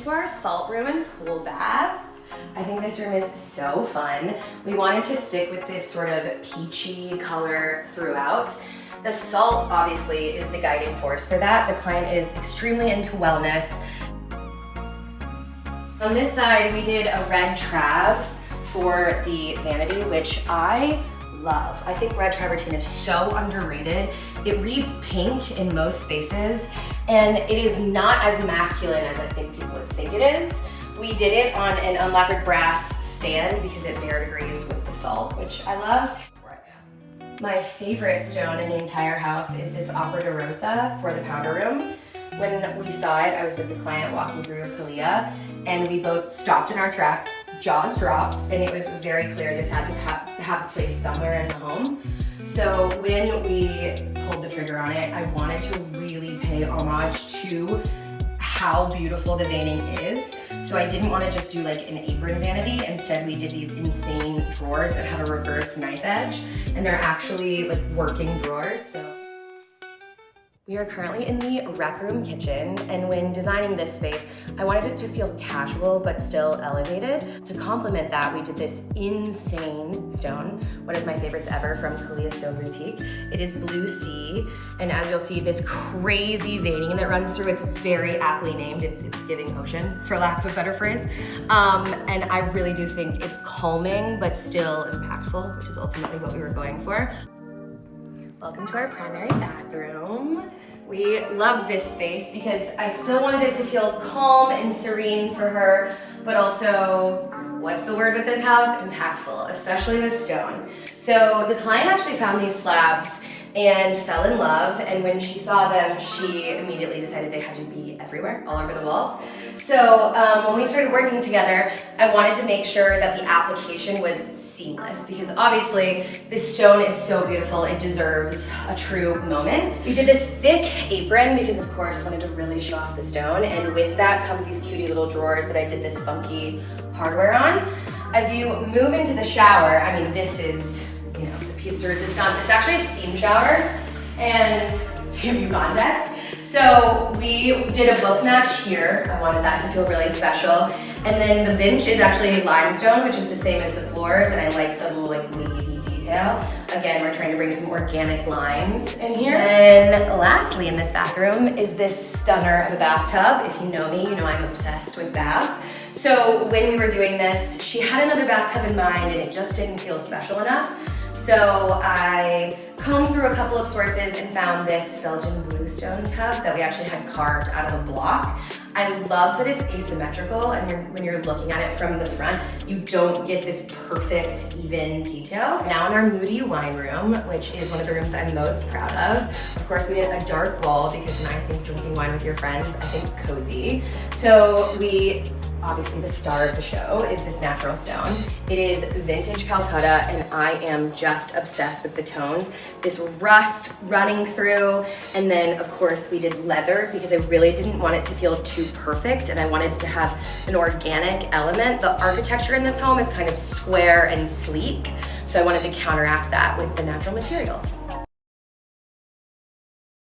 to our salt room and pool bath. I think this room is so fun. We wanted to stick with this sort of peachy color throughout. The salt obviously is the guiding force for that. The client is extremely into wellness. On this side, we did a red trav for the vanity, which I love. I think red travertine is so underrated. It reads pink in most spaces, and it is not as masculine as I think people would think it is. We did it on an unlacquered brass stand because it bare degrees with the salt, which I love. My favorite stone in the entire house is this Opera de Rosa for the powder room. When we saw it, I was with the client walking through Calla, and we both stopped in our tracks, jaws dropped, and it was very clear this had to have a place somewhere in the home. So when we pulled the trigger on it, I wanted to really pay homage to how beautiful the veining is. So I didn't want to just do like an apron vanity. Instead, we did these insane drawers that have a reverse knife edge, and they're actually like working drawers. So we are currently in the rec room kitchen, and when designing this space, I wanted it to feel casual but still elevated. To complement that, we did this insane stone, one of my favorites ever from Calla Stone Boutique. It is Blue Sea, and as you'll see, this crazy veining that runs through, it's very aptly named. It's giving ocean, for lack of a better phrase. And I really do think it's calming but still impactful, which is ultimately what we were going for. Welcome to our primary bathroom. We love this space because I still wanted it to feel calm and serene for her, but also, what's the word with this house? Impactful, especially with stone. So the client actually found these slabs and fell in love, and when she saw them, she immediately decided they had to be everywhere, all over the walls. So when we started working together, I wanted to make sure that the application was seamless, because obviously this stone is so beautiful, it deserves a true moment. We did this thick apron because of course wanted to really show off the stone, and with that comes these cutie little drawers that I did this funky hardware on. As you move into the shower, I mean, this is, you know, the piece de resistance. It's actually a steam shower, and to give you context, so we did a book match here. I wanted that to feel really special. And then the bench is actually limestone, which is the same as the floors, and I liked the little like wavy detail. Again, we're trying to bring some organic lines in here. And lastly in this bathroom is this stunner of a bathtub. If you know me, you know I'm obsessed with baths. So when we were doing this, she had another bathtub in mind and it just didn't feel special enough. So I combed through a couple of sources and found this Belgian bluestone tub that we actually had carved out of a block. I love that it's asymmetrical, and when you're looking at it from the front, you don't get this perfect, even detail. Now in our moody wine room, which is one of the rooms I'm most proud of course we did a dark wall because when I think drinking wine with your friends, I think cozy. So obviously the star of the show is this natural stone. It is vintage Calcutta, and I am just obsessed with the tones. This rust running through, and then of course we did leather because I really didn't want it to feel too perfect, and I wanted to have an organic element. The architecture in this home is kind of square and sleek, so I wanted to counteract that with the natural materials.